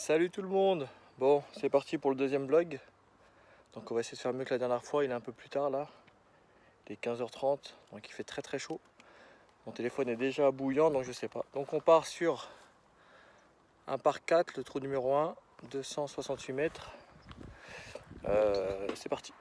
Salut tout le monde. Bon, c'est parti pour le deuxième vlog. Donc on va essayer de faire mieux que la dernière fois. Il est un peu plus tard là. Il est 15h30, donc il fait très très chaud. Mon téléphone est déjà bouillant, donc je sais pas. Donc on part sur un par 4, le trou numéro 1, 268 mètres. C'est parti.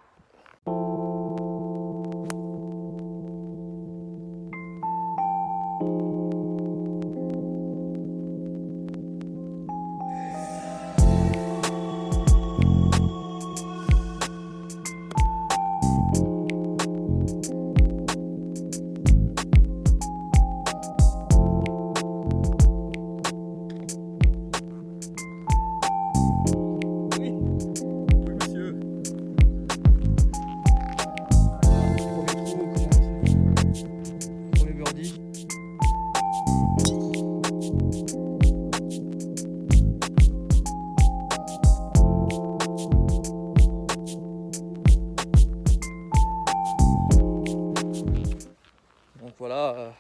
Donc voilà,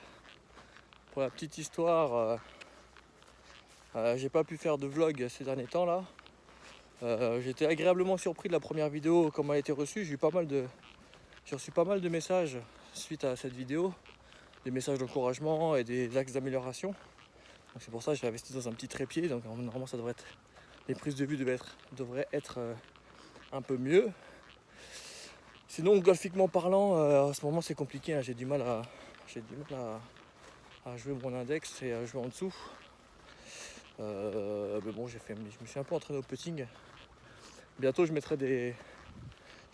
pour la petite histoire, j'ai pas pu faire de vlog ces derniers temps là. J'étais agréablement surpris de la première vidéo, comme elle a été reçue. J'ai reçu pas mal de messages suite à cette vidéo, des messages d'encouragement et des axes d'amélioration. Donc c'est pour ça que j'ai investi dans un petit trépied. Donc normalement ça devrait être, les prises de vue devraient être un peu mieux. Sinon golfiquement parlant, en ce moment c'est compliqué, hein. J'ai du mal à jouer mon index et à jouer en dessous. Mais bon, je me suis un peu entraîné au putting. Bientôt je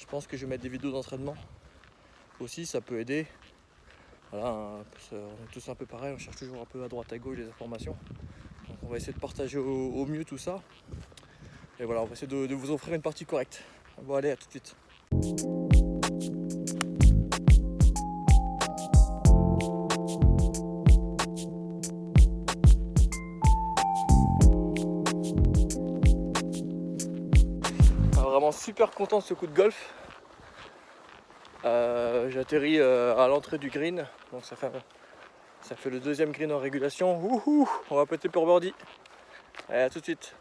pense que je vais mettre des vidéos d'entraînement aussi, ça peut aider. Voilà, hein, on est tous un peu pareil, on cherche toujours un peu à droite à gauche des informations. Donc on va essayer de partager au mieux tout ça. Et voilà, on va essayer de vous offrir une partie correcte. Bon allez, à tout de suite. Vraiment super content de ce coup de golf. J'atterris à l'entrée du green, donc ça fait le deuxième green en régulation. Wouhou, on va péter pour birdie. Allez, à tout de suite.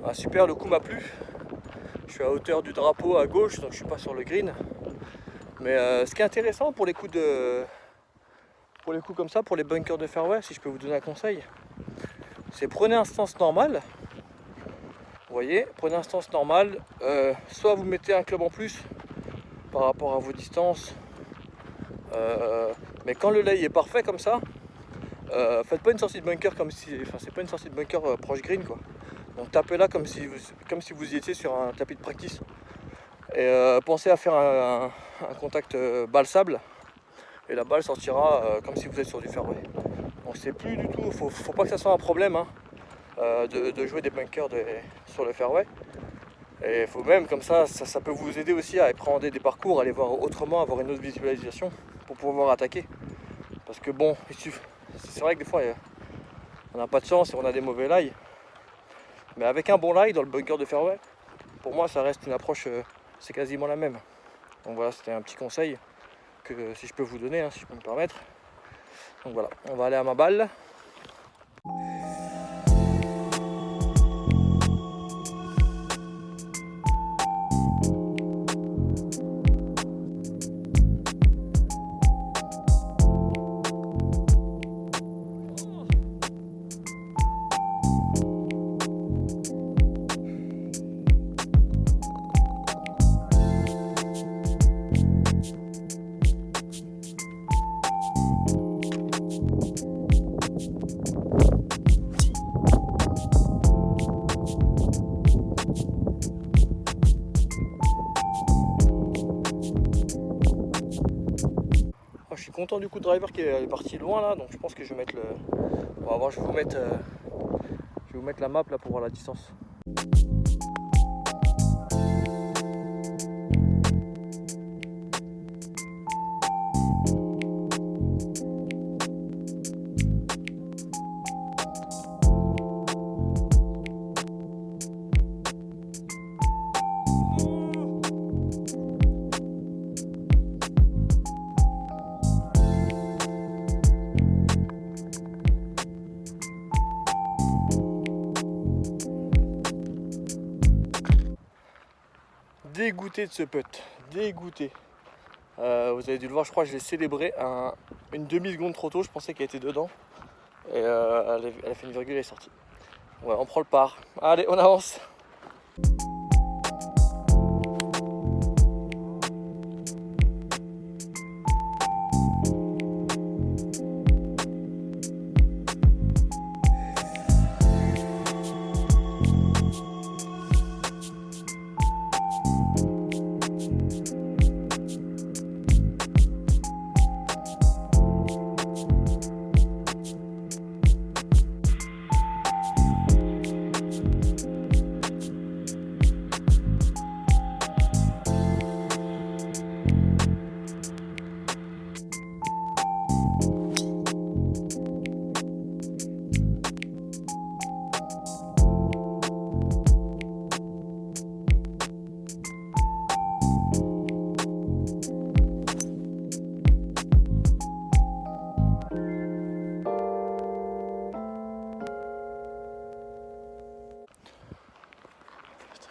Ah, super, le coup m'a plu. Je suis à hauteur du drapeau à gauche, donc je suis pas sur le green. Mais ce qui est intéressant pour les coups comme ça, pour les bunkers de fairway, si je peux vous donner un conseil, c'est prenez un stance normal. Vous voyez, prenez un stance normal. Soit vous mettez un club en plus par rapport à vos distances. Mais quand le lay est parfait comme ça, faites pas une sortie de bunker c'est pas une sortie de bunker proche green quoi. Donc tapez là comme si vous y étiez sur un tapis de practice. Et pensez à faire un contact balle sable. Et la balle sortira comme si vous êtes sur du fairway. Donc c'est plus du tout, faut pas que ça soit un problème hein, de jouer des bunkers sur le fairway. Et faut même comme ça peut vous aider aussi à appréhender des parcours, aller voir autrement, avoir une autre visualisation pour pouvoir attaquer. Parce que bon, c'est vrai que des fois on n'a pas de chance et on a des mauvais lies. Mais avec un bon lie dans le bunker de fairway, pour moi ça reste une approche, c'est quasiment la même. Donc voilà, c'était un petit conseil que si je peux vous donner, hein, si je peux me permettre. Donc voilà, on va aller à ma balle. content du coup de driver qui est parti loin là, donc je pense que je vais mettre le. On va voir, je vais vous mettre la map là pour voir la distance. Dégoûté de ce putt, dégoûté. Vous avez dû le voir, je crois que je l'ai célébré une demi-seconde trop tôt, je pensais qu'elle était dedans. Et elle a fait une virgule, elle est sortie. Ouais, on prend le par. Allez, on avance.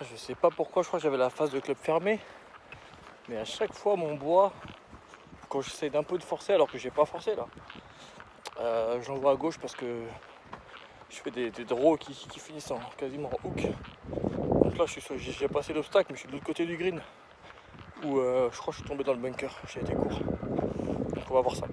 Je sais pas pourquoi, je crois que j'avais la face de club fermée, mais à chaque fois mon bois, quand j'essaie d'un peu de forcer alors que j'ai pas forcé là, j'envoie à gauche parce que je fais des draws qui finissent quasiment en hook. Donc là j'ai passé l'obstacle, mais je suis de l'autre côté du green où je crois que je suis tombé dans le bunker, j'ai été court. Donc on va voir ça.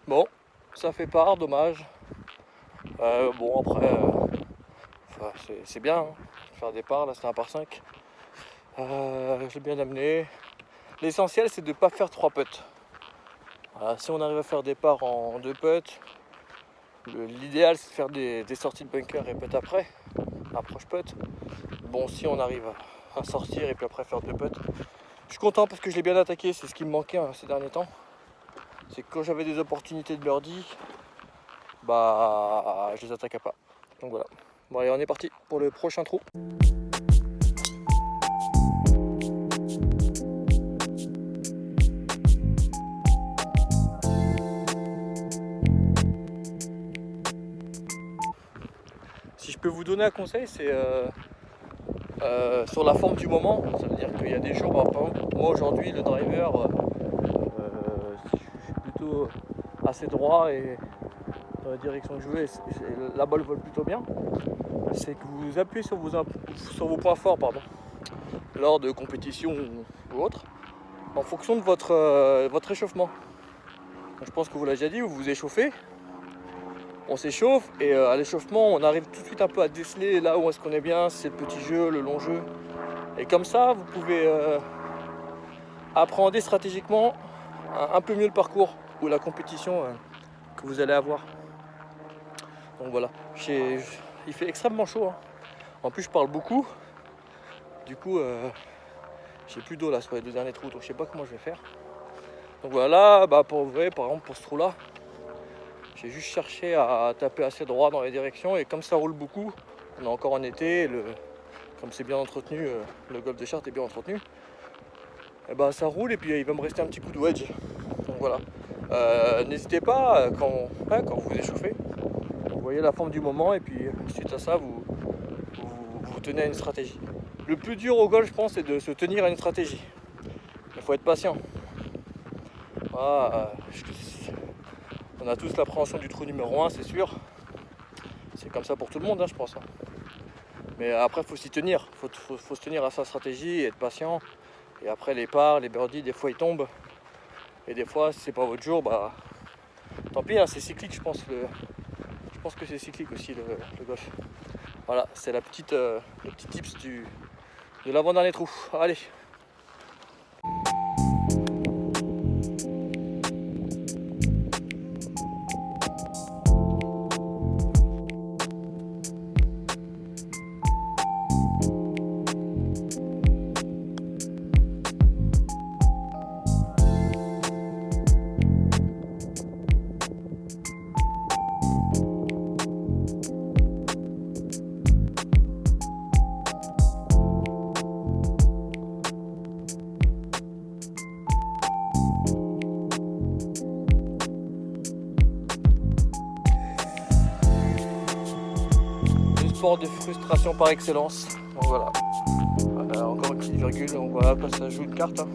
Bon, ça fait part, dommage. Bon après, c'est bien, hein, faire des parts, là c'était un par 5. Je l'ai bien amené. L'essentiel c'est de ne pas faire 3 putts. Voilà, si on arrive à faire des parts en 2 putts, l'idéal c'est de faire des sorties de bunker et putt après, approche putt. Bon, si on arrive à sortir et puis après faire 2 putts, je suis content parce que je l'ai bien attaqué, c'est ce qui me manquait ces derniers temps. C'est que quand j'avais des opportunités de birdie, bah je les attaquais pas. Donc voilà. Bon allez, on est parti pour le prochain trou. Si je peux vous donner un conseil, c'est sur la forme du moment. Ça veut dire qu'il y a des jours, bah, par exemple, moi aujourd'hui le driver, je suis plutôt assez droit et dans la direction que je veux, et la balle vole plutôt bien. C'est que vous appuyez sur vos points forts lors de compétition ou autre, en fonction de votre échauffement. Donc, je pense que vous l'avez déjà dit, vous vous échauffez, on s'échauffe et à l'échauffement on arrive tout de suite un peu à déceler là où est-ce qu'on est bien, si c'est le petit jeu, le long jeu. Et comme ça vous pouvez appréhender stratégiquement un peu mieux le parcours ou la compétition que vous allez avoir. Donc voilà, il fait extrêmement chaud, hein. En plus je parle beaucoup, du coup j'ai plus d'eau là sur les 2 derniers trous, donc je sais pas comment je vais faire. Donc voilà, bah pour vrai, par exemple pour ce trou là, j'ai juste cherché à taper assez droit dans les directions, et comme ça roule beaucoup, on est encore en été, comme c'est bien entretenu, le golf de Chartres est bien entretenu, et bah ça roule, et puis il va me rester un petit coup de wedge. Donc voilà, n'hésitez pas quand vous échauffez, vous voyez la forme du moment, et puis suite à ça vous tenez à une stratégie. Le plus dur au golf, je pense, c'est de se tenir à une stratégie. Il faut être patient. Voilà, on a tous l'appréhension du trou numéro 1, c'est sûr. C'est comme ça pour tout le monde, hein, je pense. Mais après, il faut s'y tenir. Faut se tenir à sa stratégie et être patient. Et après, les pars, les birdies, des fois ils tombent. Et des fois, si c'est pas votre jour, bah tant pis, hein, c'est cyclique, je pense. Je pense que c'est cyclique aussi le golf. Voilà, c'est le petit tips de l'avant-dernier trou. Allez. Sport de frustration par excellence. Donc voilà. Encore une petite virgule, donc voilà, après ça joue une carte. Hein.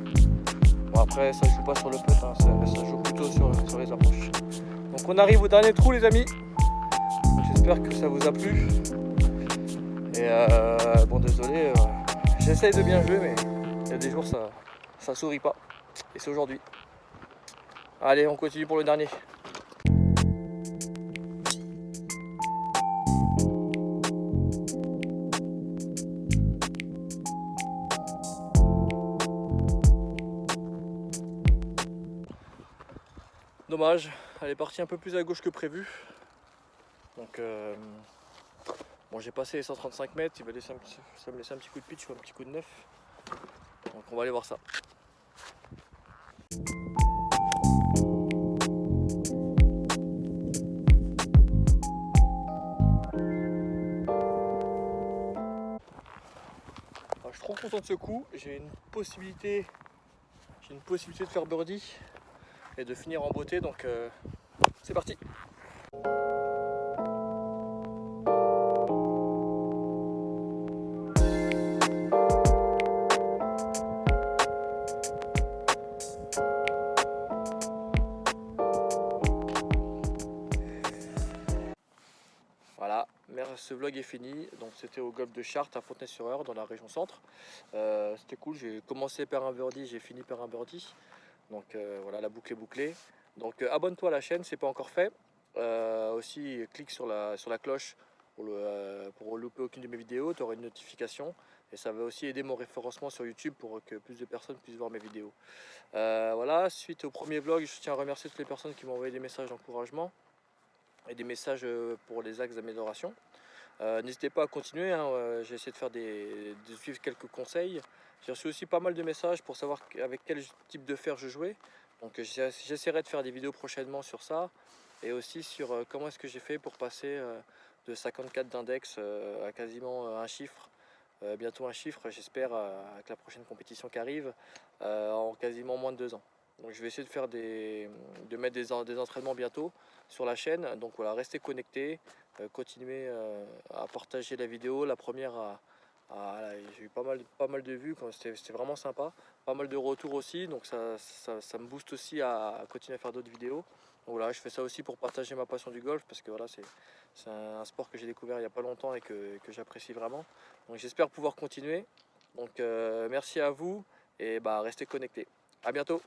Bon, après ça joue pas sur le putt, hein, ça joue plutôt sur les approches. Donc on arrive au dernier trou les amis. J'espère que ça vous a plu. Et bon désolé, j'essaye de bien jouer mais il y a des jours ça sourit pas. Et c'est aujourd'hui. Allez on continue pour le dernier. Dommage, elle est partie un peu plus à gauche que prévu. Donc bon, j'ai passé les 135 mètres, ça me laisser un petit coup de pitch ou un petit coup de neuf. Donc on va aller voir ça. Alors, je suis trop content de ce coup, j'ai une possibilité de faire birdie et de finir en beauté, donc c'est parti. Voilà, ce vlog est fini. Donc c'était au golf de Chartres à Fontenay-sur-Eure dans la région centre. C'était cool, j'ai commencé par un birdie, j'ai fini par un birdie. Donc voilà, la boucle est bouclée. Donc abonne-toi à la chaîne, c'est pas encore fait. Aussi clique sur la cloche pour louper aucune de mes vidéos, tu auras une notification. Et ça va aussi aider mon référencement sur YouTube pour que plus de personnes puissent voir mes vidéos. Voilà, suite au premier vlog, je tiens à remercier toutes les personnes qui m'ont envoyé des messages d'encouragement et des messages pour les axes d'amélioration. N'hésitez pas à continuer, hein, j'ai essayé de suivre quelques conseils. J'ai reçu aussi pas mal de messages pour savoir avec quel type de fer je jouais. Donc j'essaierai de faire des vidéos prochainement sur ça. Et aussi sur comment est-ce que j'ai fait pour passer de 54 d'index à quasiment un chiffre. Bientôt un chiffre, j'espère, avec la prochaine compétition qui arrive, en quasiment moins de 2 ans. Donc je vais essayer de mettre des entraînements bientôt sur la chaîne. Donc voilà, restez connectés, continuez à partager la vidéo. La première j'ai eu pas mal de vues, c'était vraiment sympa. Pas mal de retours aussi, donc ça me booste aussi à continuer à faire d'autres vidéos. Donc voilà, je fais ça aussi pour partager ma passion du golf parce que voilà, c'est un sport que j'ai découvert il n'y a pas longtemps et que j'apprécie vraiment. Donc j'espère pouvoir continuer. Donc merci à vous et restez connectés. À bientôt.